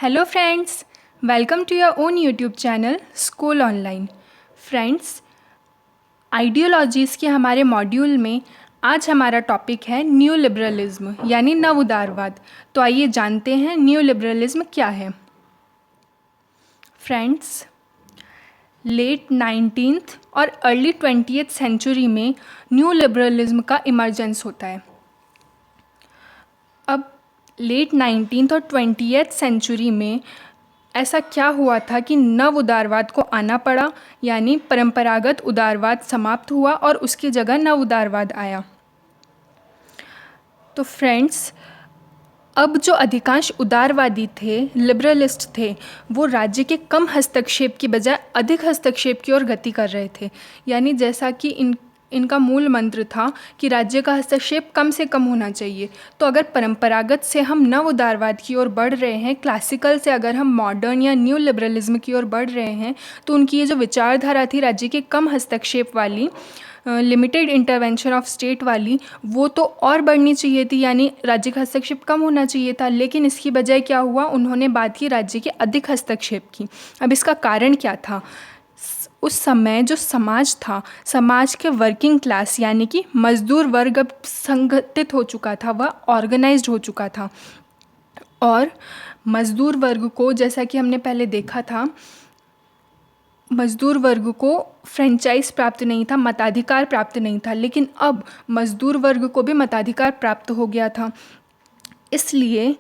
Hello friends, welcome to your own YouTube channel School Online। Friends, ideologies के हमारे module में आज हमारा टॉपिक है न्यू लिबरलिज्म यानी नव उदारवाद। तो आइए जानते हैं न्यू लिबरलिज्म क्या है। फ्रेंड्स, लेट 19th और अर्ली 20th सेंचुरी में न्यू लिबरलिज्म का इमर्जेंस होता है। अब लेट 19th और 20th सेंचुरी में ऐसा क्या हुआ था कि नव उदारवाद को आना पड़ा, यानी परंपरागत उदारवाद समाप्त हुआ और उसकी जगह नव उदारवाद आया। तो फ्रेंड्स, अब जो अधिकांश उदारवादी थे, लिबरलिस्ट थे, वो राज्य के कम हस्तक्षेप की बजाय अधिक हस्तक्षेप की ओर गति कर रहे थे। यानी जैसा कि इनका मूल मंत्र था कि राज्य का हस्तक्षेप कम से कम होना चाहिए। तो अगर परंपरागत से हम नव उदारवाद की ओर बढ़ रहे हैं, क्लासिकल से अगर हम मॉडर्न या न्यू लिबरलिज्म की ओर बढ़ रहे हैं, तो उनकी ये जो विचारधारा थी राज्य के कम हस्तक्षेप वाली, लिमिटेड इंटरवेंशन ऑफ स्टेट वाली, वो तो और बढ़नी चाहिए थी, यानी राज्य का हस्तक्षेप कम होना चाहिए था। लेकिन इसकी बजाय क्या हुआ, उन्होंने बात की राज्य के अधिक हस्तक्षेप की। अब इसका कारण क्या था? उस समय जो समाज था, समाज के वर्किंग क्लास यानी कि मजदूर वर्ग अब संगठित हो चुका था, वह ऑर्गेनाइज्ड हो चुका था। और मजदूर वर्ग को, जैसा कि हमने पहले देखा था, मजदूर वर्ग को फ्रेंचाइज प्राप्त नहीं था, मताधिकार प्राप्त नहीं था। लेकिन अब मजदूर वर्ग को भी मताधिकार प्राप्त हो गया था। इसलिए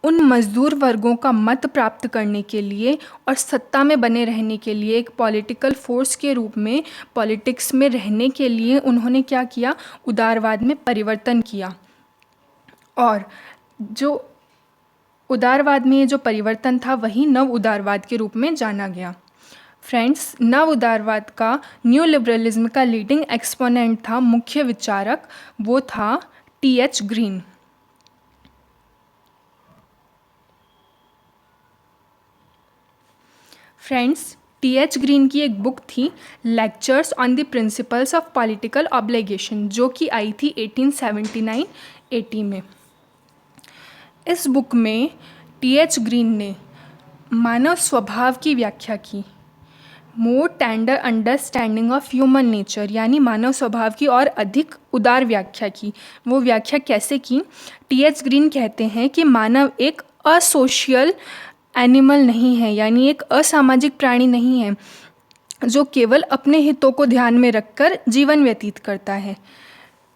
उन मजदूर वर्गों का मत प्राप्त करने के लिए और सत्ता में बने रहने के लिए, एक पॉलिटिकल फोर्स के रूप में पॉलिटिक्स में रहने के लिए उन्होंने क्या किया, उदारवाद में परिवर्तन किया। और जो उदारवाद में ये जो परिवर्तन था वही नव उदारवाद के रूप में जाना गया। फ्रेंड्स, नव उदारवाद का, न्यू लिबरलिज्म का लीडिंग एक्सपोनेंट था, मुख्य विचारक, वो था TH. Green. Friends, TH. Green की एक बुक थी lectures on the principles of political obligation, जो कि आई थी 1879-80 में। इस बुक में टी.एच. ग्रीन ने मानव स्वभाव की व्याख्या की, more tender understanding of human nature, यानी मानव स्वभाव की और अधिक उदार व्याख्या की। वो व्याख्या कैसे की? टी.एच. ग्रीन कहते हैं कि मानव एक असोशियल एनिमल नहीं है, यानी एक असामाजिक प्राणी नहीं है जो केवल अपने हितों को ध्यान में रखकर जीवन व्यतीत करता है।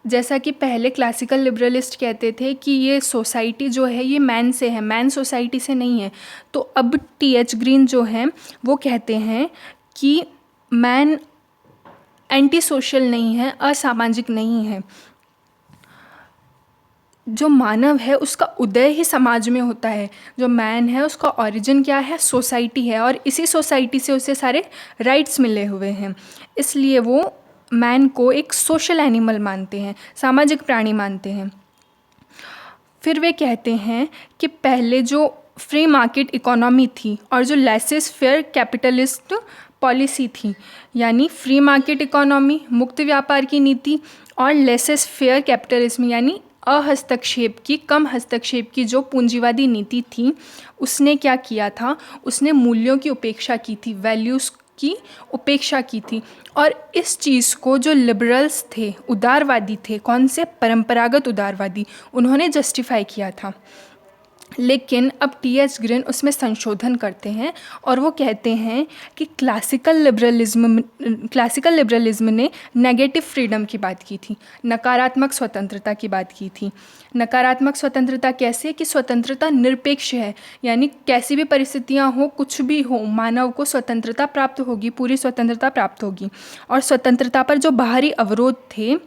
जैसा कि पहले क्लासिकल लिबरलिस्ट कहते थे कि ये सोसाइटी जो है ये मैन से है, मैन सोसाइटी से नहीं है। तो अब टी.एच. ग्रीन जो हैं वो कहते हैं कि मैन एंटी सोशल नहीं है, असामाजिक नहीं है। जो मानव है उसका उदय ही समाज में होता है। जो मैन है उसका ओरिजिन क्या है? सोसाइटी है, और इसी सोसाइटी से उसे सारे राइट्स मिले हुए हैं। इसलिए वो मैन को एक सोशल एनिमल मानते हैं, सामाजिक प्राणी मानते हैं। फिर वे कहते हैं कि पहले जो फ्री मार्केट इकोनॉमी थी और जो लेसेस फेयर कैपिटलिस्ट पॉलिसी थी, यानी फ्री मार्केट इकोनॉमी, मुक्त व्यापार की नीति, और लेसेस फेयर कैपिटलिज्म यानी अहस्तक्षेप की, कम हस्तक्षेप की जो पूंजीवादी नीति थी, उसने क्या किया था? उसने मूल्यों की उपेक्षा की थी, वैल्यूज़ की उपेक्षा की थी। और इस चीज़ को जो लिबरल्स थे, उदारवादी थे, कौन से? परंपरागत उदारवादी, उन्होंने जस्टिफाई किया था। लेकिन अब टी.एच. ग्रीन उसमें संशोधन करते हैं और वो कहते हैं कि क्लासिकल लिबरलिज्म ने नेगेटिव फ्रीडम की बात की थी, नकारात्मक स्वतंत्रता की बात की थी। नकारात्मक स्वतंत्रता कैसे? कि स्वतंत्रता निरपेक्ष है, यानी कैसी भी परिस्थितियाँ हो, कुछ भी हो, मानव को स्वतंत्रता प्राप्त होगी, पूरी स्वतंत्रता प्राप्त होगी। और स्वतंत्रता पर जो बाहरी अवरोध थे,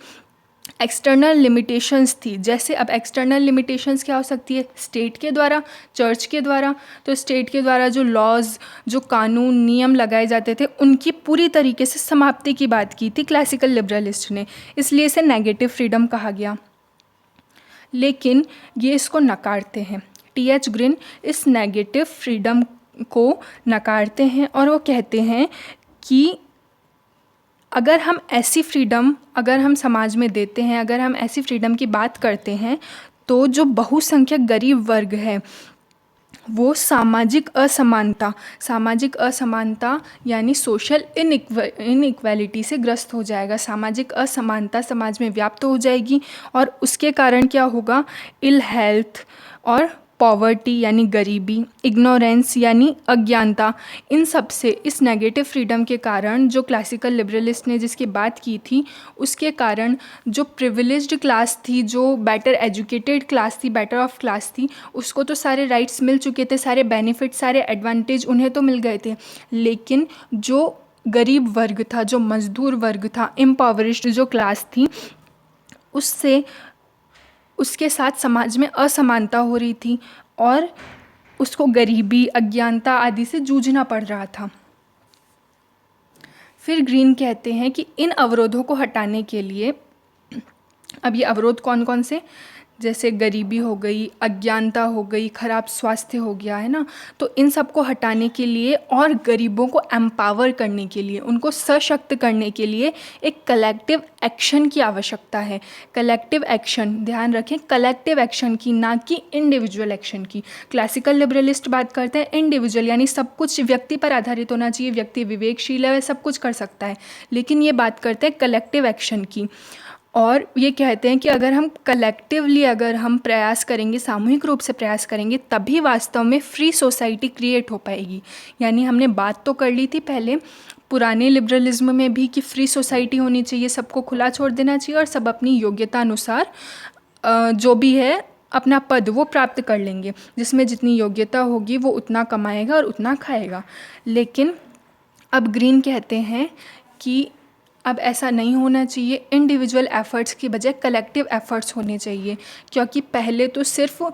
एक्सटर्नल लिमिटेशंस थी। जैसे अब एक्सटर्नल लिमिटेशंस क्या हो सकती है? स्टेट के द्वारा, चर्च के द्वारा। तो स्टेट के द्वारा जो लॉज, जो कानून नियम लगाए जाते थे, उनकी पूरी तरीके से समाप्ति की बात की थी क्लासिकल लिबरलिस्ट ने, इसलिए इसे नेगेटिव फ्रीडम कहा गया। लेकिन ये इसको नकारते हैं, टी.एच. ग्रीन इस नेगेटिव फ्रीडम को नकारते हैं और वो कहते हैं कि अगर हम ऐसी फ्रीडम, अगर हम समाज में देते हैं, अगर हम ऐसी फ्रीडम की बात करते हैं, तो जो बहुसंख्यक गरीब वर्ग है वो सामाजिक असमानता यानी सोशल इनइक्वालिटी से ग्रस्त हो जाएगा। सामाजिक असमानता समाज में व्याप्त हो जाएगी और उसके कारण क्या होगा, इल हेल्थ और पॉवर्टी यानी गरीबी, इग्नोरेंस यानी अज्ञानता, इन सब से इस नेगेटिव फ्रीडम के कारण जो क्लासिकल लिबरलिस्ट ने जिसकी बात की थी, उसके कारण जो प्रिविलेज्ड क्लास थी, जो बेटर एजुकेटेड क्लास थी, बेटर ऑफ क्लास थी, उसको तो सारे राइट्स मिल चुके थे, सारे बेनिफिट, सारे एडवांटेज उन्हें तो मिल गए थे। लेकिन जो गरीब वर्ग था, जो मजदूर वर्ग था, इम्पॉवरिश्ड जो क्लास थी, उससे उसके साथ समाज में असमानता हो रही थी और उसको गरीबी, अज्ञानता आदि से जूझना पड़ रहा था। फिर ग्रीन कहते हैं कि इन अवरोधों को हटाने के लिए, अब ये अवरोध कौन कौन से, जैसे गरीबी हो गई, अज्ञानता हो गई, खराब स्वास्थ्य हो गया, है ना, तो इन सब को हटाने के लिए और गरीबों को एम्पावर करने के लिए, उनको सशक्त करने के लिए एक कलेक्टिव एक्शन की आवश्यकता है। कलेक्टिव एक्शन, ध्यान रखें, कलेक्टिव एक्शन की, ना कि इंडिविजुअल एक्शन की। क्लासिकल लिबरलिस्ट बात करते हैं इंडिविजुअल, यानी सब कुछ व्यक्ति पर आधारित होना चाहिए, व्यक्ति विवेकशील है, वह सब कुछ कर सकता है। लेकिन ये बात करते हैं कलेक्टिव एक्शन की, और ये कहते हैं कि अगर हम कलेक्टिवली अगर हम प्रयास करेंगे, सामूहिक रूप से प्रयास करेंगे, तभी वास्तव में फ्री सोसाइटी क्रिएट हो पाएगी। यानी हमने बात तो कर ली थी पहले पुराने लिबरलिज्म में भी कि फ्री सोसाइटी होनी चाहिए, सबको खुला छोड़ देना चाहिए और सब अपनी योग्यता अनुसार जो भी है अपना पद वो प्राप्त कर लेंगे, जिसमें जितनी योग्यता होगी वो उतना कमाएगा और उतना खाएगा। लेकिन अब ग्रीन कहते हैं कि अब ऐसा नहीं होना चाहिए, इंडिविजुअल एफ़र्ट्स की बजाय कलेक्टिव एफ़र्ट्स होने चाहिए, क्योंकि पहले तो सिर्फ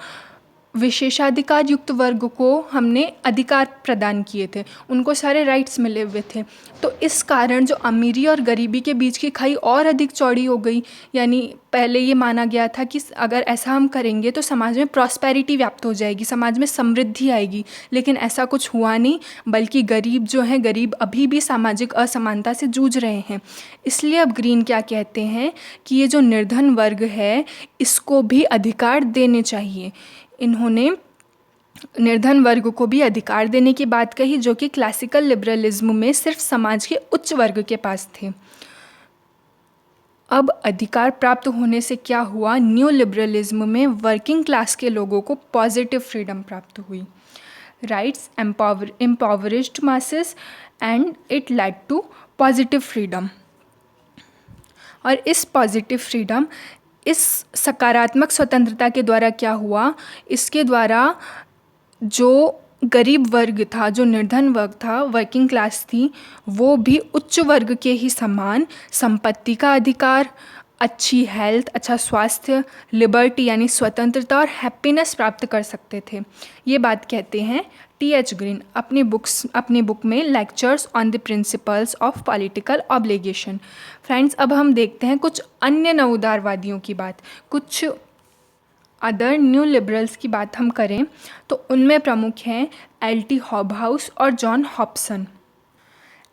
विशेषाधिकार युक्त वर्ग को हमने अधिकार प्रदान किए थे, उनको सारे राइट्स मिले हुए थे। तो इस कारण जो अमीरी और गरीबी के बीच की खाई और अधिक चौड़ी हो गई। यानी पहले ये माना गया था कि अगर ऐसा हम करेंगे तो समाज में प्रॉस्पेरिटी व्याप्त हो जाएगी, समाज में समृद्धि आएगी, लेकिन ऐसा कुछ हुआ नहीं, बल्कि गरीब जो हैं, गरीब अभी भी सामाजिक असमानता से जूझ रहे हैं। इसलिए अब ग्रीन क्या कहते हैं कि ये जो निर्धन वर्ग है, इसको भी अधिकार देने चाहिए। इन्होंने निर्धन वर्ग को भी अधिकार देने की बात कही, जो कि क्लासिकल लिबरलिज्म में सिर्फ समाज के उच्च वर्ग के पास थे। अब अधिकार प्राप्त होने से क्या हुआ, न्यू लिबरलिज्म में वर्किंग क्लास के लोगों को पॉजिटिव फ्रीडम प्राप्त हुई। Rights empowered masses and it led to positive freedom. और इस पॉजिटिव फ्रीडम, इस सकारात्मक स्वतंत्रता के द्वारा क्या हुआ, इसके द्वारा जो गरीब वर्ग था, जो निर्धन वर्ग था, वर्किंग क्लास थी, वो भी उच्च वर्ग के ही समान संपत्ति का अधिकार, अच्छी हेल्थ, अच्छा स्वास्थ्य, लिबर्टी यानी स्वतंत्रता और हैप्पीनेस प्राप्त कर सकते थे। ये बात कहते हैं टी.एच. ग्रीन अपनी बुक में lectures on the principles of political obligation. Friends, अब हम देखते हैं कुछ अन्य नवउदारवादियों की बात। कुछ अदर न्यू लिबरल्स की बात हम करें तो उनमें प्रमुख हैं एल.टी. हॉबहाउस और जॉन हॉब्सन।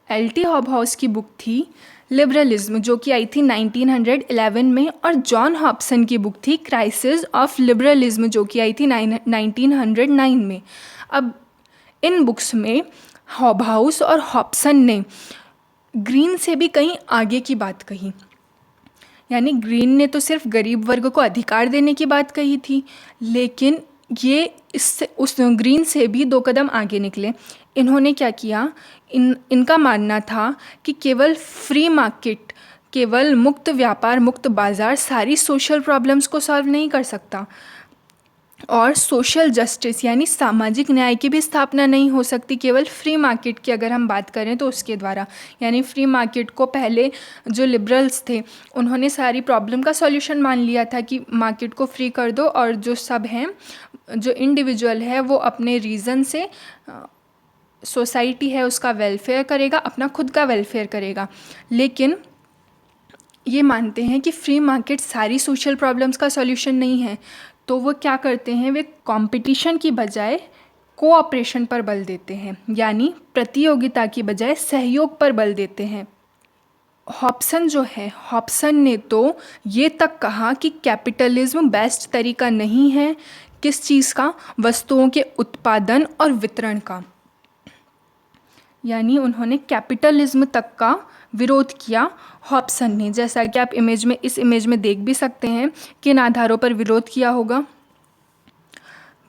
एल.टी. हॉबहाउस की बुक थी लिबरलिज्म, जो कि आई थी 1911 में, और जॉन हॉब्सन की बुक थी क्राइसिस ऑफ लिबरलिज्म, जो कि आई थी 1909 में। अब इन बुक्स में हॉबहाउस और हॉब्सन ने ग्रीन से भी कहीं आगे की बात कही। यानी ग्रीन ने तो सिर्फ गरीब वर्ग को अधिकार देने की बात कही थी, लेकिन ये इससे उस ग्रीन से भी 2 कदम आगे निकले। इन्होंने क्या किया, इनका मानना था कि केवल फ्री मार्केट, केवल मुक्त व्यापार, मुक्त बाज़ार सारी सोशल प्रॉब्लम्स को सॉल्व नहीं कर सकता, और सोशल जस्टिस यानी सामाजिक न्याय की भी स्थापना नहीं हो सकती केवल फ्री मार्केट की अगर हम बात करें तो उसके द्वारा। यानी फ्री मार्केट को पहले जो लिबरल्स थे उन्होंने सारी प्रॉब्लम का सॉल्यूशन मान लिया था कि मार्केट को फ्री कर दो और जो सब हैं, जो इंडिविजुअल है वो अपने रीज़न से सोसाइटी है उसका वेलफेयर करेगा, अपना खुद का वेलफेयर करेगा। लेकिन ये मानते हैं कि फ्री मार्केट सारी सोशल प्रॉब्लम्स का सॉल्यूशन नहीं है, तो वो क्या करते हैं, वे कंपटीशन की बजाय कोऑपरेशन पर बल देते हैं, यानी प्रतियोगिता की बजाय सहयोग पर बल देते हैं। हॉब्सन जो है, हॉब्सन ने तो ये तक कहा कि कैपिटलिज्म बेस्ट तरीका नहीं है, किस चीज़ का? वस्तुओं के उत्पादन और वितरण का। यानी उन्होंने कैपिटलिज्म तक का विरोध किया हॉब्सन ने। जैसा कि आप इस इमेज में देख भी सकते हैं किन आधारों पर विरोध किया होगा।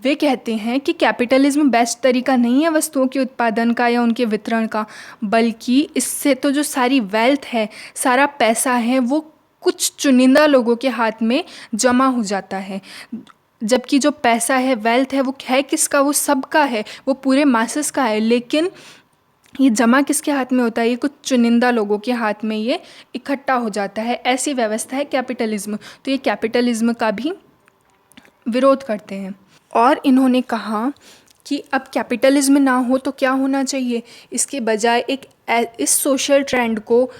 वे कहते हैं कि कैपिटलिज्म बेस्ट तरीका नहीं है वस्तुओं के उत्पादन का या उनके वितरण का, बल्कि इससे तो जो सारी वेल्थ है, सारा पैसा है, वो कुछ चुनिंदा लोगों के हाथ में जमा हो जाता है। जबकि जो पैसा है, वेल्थ है, वो है किसका? वो सबका है, वो पूरे मासेस का है। लेकिन ये जमा किसके हाथ में होता है? ये कुछ चुनिंदा लोगों के हाथ में ये इकट्ठा हो जाता है। ऐसी व्यवस्था है कैपिटलिज्म। तो ये कैपिटलिज्म का भी विरोध करते हैं। और इन्होंने कहा कि अब कैपिटलिज्म ना हो तो क्या होना चाहिए? इसके बजाय इस सोशल ट्रेंड को,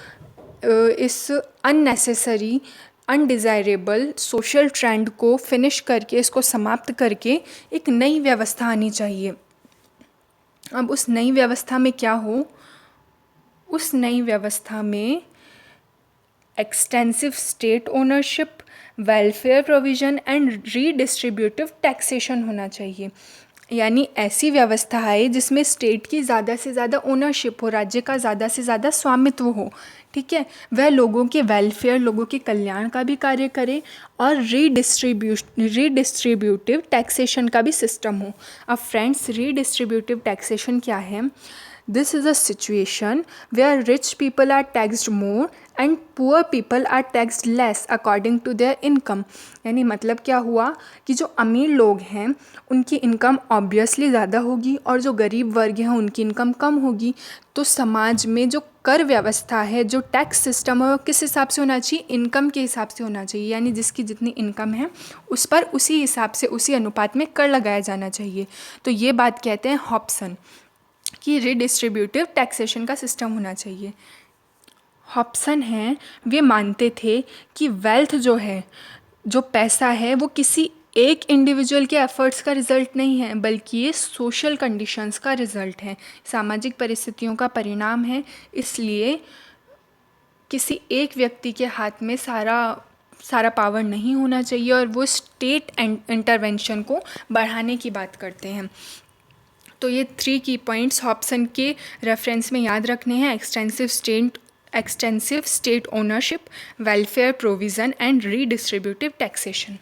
इस अननेसेसरी अनडिज़ायरेबल सोशल ट्रेंड को फिनिश करके, इसको समाप्त करके एक नई व्यवस्था आनी चाहिए। अब उस नई व्यवस्था में क्या हो? उस नई व्यवस्था में extensive state ownership, welfare provision and redistributive taxation होना चाहिए। यानी ऐसी व्यवस्था है जिसमें स्टेट की ज़्यादा से ज़्यादा ओनरशिप हो, राज्य का ज़्यादा से ज़्यादा स्वामित्व हो, ठीक है। वह लोगों के वेलफेयर, लोगों के कल्याण का भी कार्य करे और रीडिस्ट्रीब्यूटिव टैक्सेशन का भी सिस्टम हो। अब फ्रेंड्स, रीडिस्ट्रीब्यूटिव टैक्सेशन क्या है? This is a situation where rich people are taxed more and poor people are taxed less according to their income. यानी मतलब क्या हुआ कि जो अमीर लोग हैं उनकी इनकम ऑब्वियसली ज़्यादा होगी और जो गरीब वर्ग हैं उनकी इनकम कम होगी। तो समाज में जो कर व्यवस्था है, जो टैक्स सिस्टम है, वो किस हिसाब से होना चाहिए? इनकम के हिसाब से होना चाहिए। यानी जिसकी जितनी इनकम है उस पर उसी हिसाब से, उसी अनुपात में कर लगाया जाना चाहिए। तो ये बात कहते हैं हॉब्सन कि रीडिस्ट्रीब्यूटिव टैक्सेशन का सिस्टम होना चाहिए। हॉब्सन हैं, वे मानते थे कि वेल्थ जो है, जो पैसा है, वो किसी एक इंडिविजुअल के एफर्ट्स का रिज़ल्ट नहीं है, बल्कि ये सोशल कंडीशंस का रिज़ल्ट है, सामाजिक परिस्थितियों का परिणाम है। इसलिए किसी एक व्यक्ति के हाथ में सारा पावर नहीं होना चाहिए और वो स्टेट इंटरवेंशन को बढ़ाने की बात करते हैं। तो ये 3 की पॉइंट्स हॉब्सन के रेफरेंस में याद रखने हैं: extensive state ownership, welfare provision and redistributive taxation.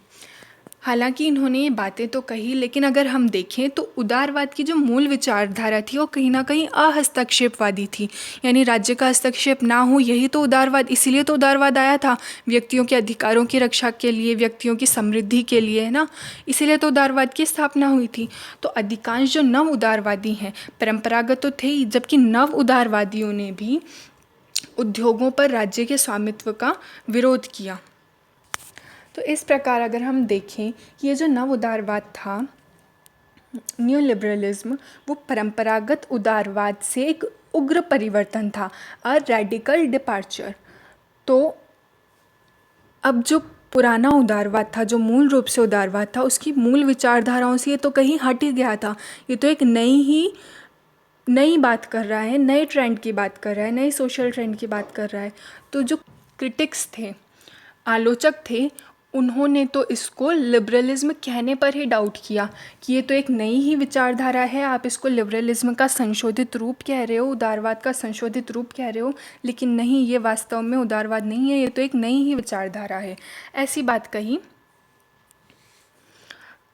हालांकि इन्होंने ये बातें तो कही, लेकिन अगर हम देखें तो उदारवाद की जो मूल विचारधारा थी वो कहीं ना कहीं अहस्तक्षेपवादी थी। यानी राज्य का हस्तक्षेप ना हो, यही तो उदारवाद, इसीलिए तो उदारवाद आया था, व्यक्तियों के अधिकारों की रक्षा के लिए, व्यक्तियों की समृद्धि के लिए, है ना। इसीलिए तो उदारवाद की स्थापना हुई थी। तो अधिकांश जो नव उदारवादी हैं, परंपरागत तो थे ही, जबकि नव उदारवादियों ने भी उद्योगों पर राज्य के स्वामित्व का विरोध किया। तो इस प्रकार अगर हम देखें कि ये जो नव उदारवाद था, न्यू लिबरलिज्म, वो परंपरागत उदारवाद से एक उग्र परिवर्तन था, अ रेडिकल डिपार्चर। तो अब जो पुराना उदारवाद था, जो मूल रूप से उदारवाद था, उसकी मूल विचारधाराओं से ये तो कहीं हट ही गया था। ये तो एक नई बात कर रहा है, नए ट्रेंड की बात कर रहा है, नए सोशल ट्रेंड की बात कर रहा है। तो जो क्रिटिक्स थे, आलोचक थे, उन्होंने तो इसको लिबरलिज्म कहने पर ही डाउट किया कि ये तो एक नई ही विचारधारा है, आप इसको लिबरलिज्म का संशोधित रूप कह रहे हो, उदारवाद का संशोधित रूप कह रहे हो। लेकिन नहीं, ये वास्तव में उदारवाद नहीं है, ये तो एक नई ही विचारधारा है। ऐसी बात कही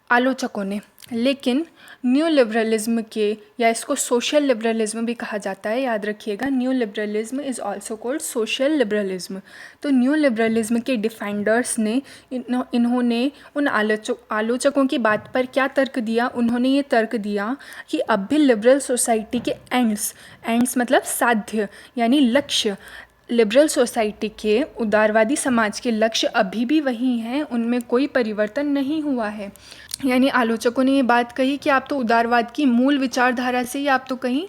आलोचकों ने। लेकिन न्यू लिबरलिज्म के, या इसको सोशल लिबरलिज्म भी कहा जाता है, याद रखिएगा, new liberalism is also called social liberalism. तो न्यू लिबरलिज्म के डिफेंडर्स ने इन्होंने उन आलोचकों की बात पर क्या तर्क दिया? उन्होंने ये तर्क दिया कि अब भी लिबरल सोसाइटी के एंड्स मतलब साध्य यानी लक्ष्य, लिबरल सोसाइटी के, उदारवादी समाज के लक्ष्य अभी भी वही हैं, उनमें कोई परिवर्तन नहीं हुआ है। यानी आलोचकों ने ये बात कही कि आप तो उदारवाद की मूल विचारधारा से ही आप तो कहीं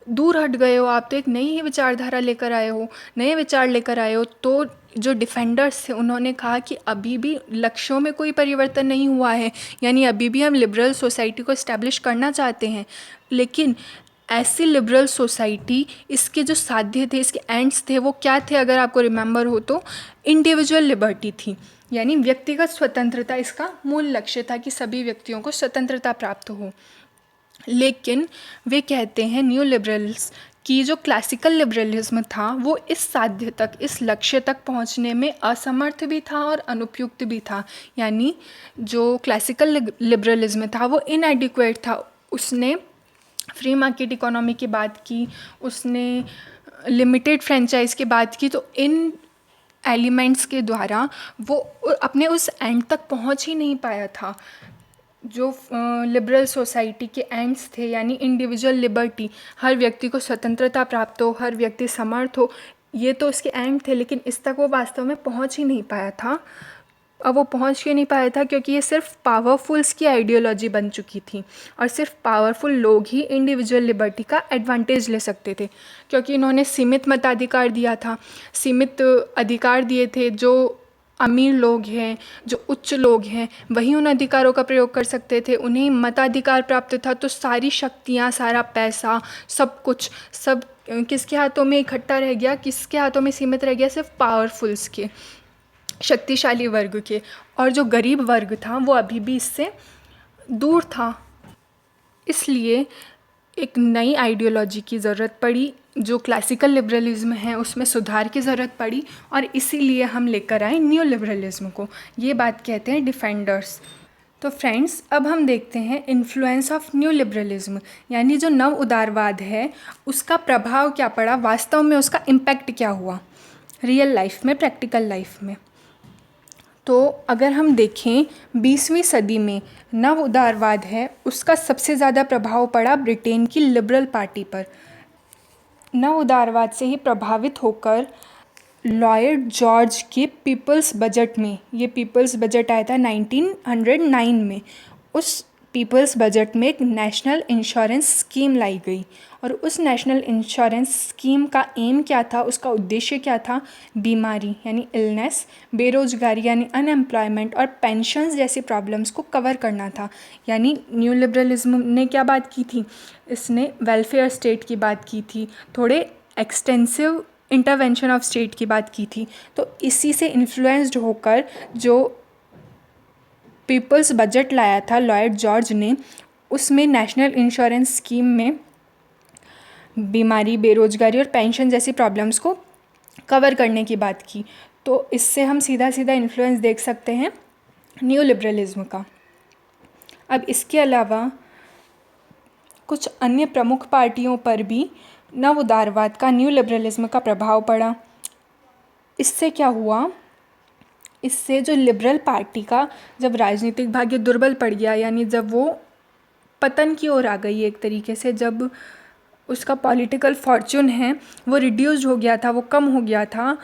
दूर हट गए हो, आप तो एक नई ही विचारधारा लेकर आए हो, नए विचार लेकर आए हो। तो जो डिफेंडर्स थे उन्होंने कहा कि अभी भी लक्ष्यों में कोई परिवर्तन नहीं हुआ है, यानी अभी भी हम लिबरल सोसाइटी को इस्टेब्लिश करना चाहते हैं, लेकिन ऐसी लिबरल सोसाइटी, इसके जो साध्य थे, इसके एंड्स थे, वो क्या थे अगर आपको रिमेंबर हो तो? इंडिविजुअल लिबर्टी थी, यानी व्यक्तिगत स्वतंत्रता इसका मूल लक्ष्य था कि सभी व्यक्तियों को स्वतंत्रता प्राप्त हो। लेकिन वे कहते हैं न्यू लिबरल्स कि जो क्लासिकल लिबरलिज्म था वो इस साध्य तक, इस लक्ष्य तक पहुंचने में असमर्थ भी था और अनुपयुक्त भी था। यानी जो क्लासिकल लिबरलिज्म था वो इनएडिक्वेट था। उसने फ्री मार्केट इकोनॉमी की बात की, उसने लिमिटेड फ्रेंचाइज की बात की, तो इन एलिमेंट्स के द्वारा वो अपने उस एंड तक पहुंच ही नहीं पाया था। जो लिबरल सोसाइटी के एंड्स थे, यानी इंडिविजुअल लिबर्टी, हर व्यक्ति को स्वतंत्रता प्राप्त हो, हर व्यक्ति समर्थ हो, ये तो उसके एंड थे, लेकिन इस तक वो वास्तव में पहुंच ही नहीं पाया था। अब वो पहुंच ही नहीं पाया था क्योंकि ये सिर्फ पावरफुल्स की आइडियोलॉजी बन चुकी थी और सिर्फ पावरफुल लोग ही इंडिविजुअल लिबर्टी का एडवांटेज ले सकते थे, क्योंकि इन्होंने सीमित मताधिकार दिया था, सीमित अधिकार दिए थे। जो अमीर लोग हैं, जो उच्च लोग हैं, वही उन अधिकारों का प्रयोग कर सकते थे। उन्हें मताधिकार प्राप्त था, तो सारी शक्तियाँ, सारा पैसा, सब कुछ, सब किसके हाथों में इकट्ठा रह गया? किसके हाथों में सीमित रह गया? सिर्फ पावरफुल्स के, शक्तिशाली वर्ग के। और जो गरीब वर्ग था वो अभी भी इससे दूर था। इसलिए एक नई आइडियोलॉजी की ज़रूरत पड़ी, जो क्लासिकल लिबरलिज्म है उसमें सुधार की ज़रूरत पड़ी, और इसीलिए हम लेकर आए न्यू लिबरलिज्म को। ये बात कहते हैं डिफेंडर्स। तो फ्रेंड्स, अब हम देखते हैं इन्फ्लुएंस ऑफ न्यू लिबरलिज्म, यानी जो नव उदारवाद है उसका प्रभाव क्या पड़ा, वास्तव में उसका इम्पैक्ट क्या हुआ रियल लाइफ में, प्रैक्टिकल लाइफ में। तो अगर हम देखें 20वीं सदी में नव उदारवाद है उसका सबसे ज़्यादा प्रभाव पड़ा ब्रिटेन की लिबरल पार्टी पर। नव उदारवाद से ही प्रभावित होकर लॉयड जॉर्ज के पीपल्स बजट में, ये पीपल्स बजट आया था 1909 में, उस पीपल्स बजट में एक नेशनल इंश्योरेंस स्कीम लाई गई। और उस नेशनल इंश्योरेंस स्कीम का एम क्या था, उसका उद्देश्य क्या था? बीमारी यानी इलनेस, बेरोजगारी यानी अनएम्प्लॉयमेंट, और पेंशन्स जैसी प्रॉब्लम्स को कवर करना था। यानी न्यू लिबरलिज्म ने क्या बात की थी? इसने वेलफेयर स्टेट की बात की थी, थोड़े एक्सटेंसिव इंटरवेंशन ऑफ स्टेट की बात की थी। तो इसी से इन्फ्लुएंस्ड होकर जो पीपल्स बजट लाया था लॉयड जॉर्ज ने, उसमें नेशनल इंश्योरेंस स्कीम में बीमारी, बेरोजगारी और पेंशन जैसी प्रॉब्लम्स को कवर करने की बात की। तो इससे हम सीधा सीधा इन्फ्लुएंस देख सकते हैं न्यू लिबरलिज्म का। अब इसके अलावा कुछ अन्य प्रमुख पार्टियों पर भी नव उदारवाद का, न्यू लिबरलिज्म का प्रभाव पड़ा। इससे क्या हुआ? इससे जो लिबरल पार्टी का जब राजनीतिक भाग्य दुर्बल पड़ गया, यानी जब वो पतन की ओर आ गई एक तरीके से, जब उसका पॉलिटिकल फॉर्च्यून है वो रिड्यूस्ड हो गया था, वो कम हो गया था,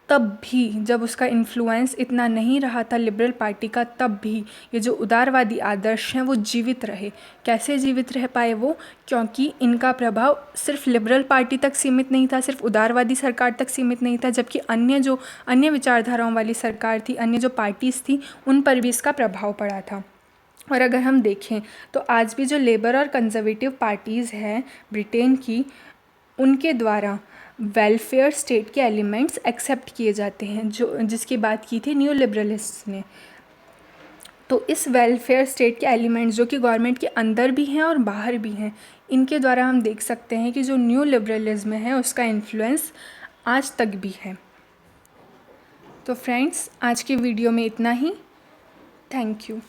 तब भी जब उसका इन्फ्लुएंस इतना नहीं रहा था लिबरल पार्टी का, तब भी ये जो उदारवादी आदर्श हैं वो जीवित रहे। कैसे जीवित रह पाए वो? क्योंकि इनका प्रभाव सिर्फ लिबरल पार्टी तक सीमित नहीं था, सिर्फ उदारवादी सरकार तक सीमित नहीं था, जबकि अन्य विचारधाराओं वाली सरकार थी, अन्य जो पार्टीज़ थी, उन पर भी इसका प्रभाव पड़ा था। और अगर हम देखें तो आज भी जो लेबर और कंजर्वेटिव पार्टीज़ हैं ब्रिटेन की, उनके द्वारा वेलफेयर स्टेट के एलिमेंट्स एक्सेप्ट किए जाते हैं, जो जिसकी बात की थी न्यू लिबरलिस्ट ने। तो इस वेलफेयर स्टेट के एलिमेंट्स जो कि गवर्नमेंट के अंदर भी हैं और बाहर भी हैं, इनके द्वारा हम देख सकते हैं कि जो न्यू लिबरलिज्म है उसका इन्फ्लुएंस आज तक भी है। तो फ्रेंड्स, आज के वीडियो में इतना ही। Thank you.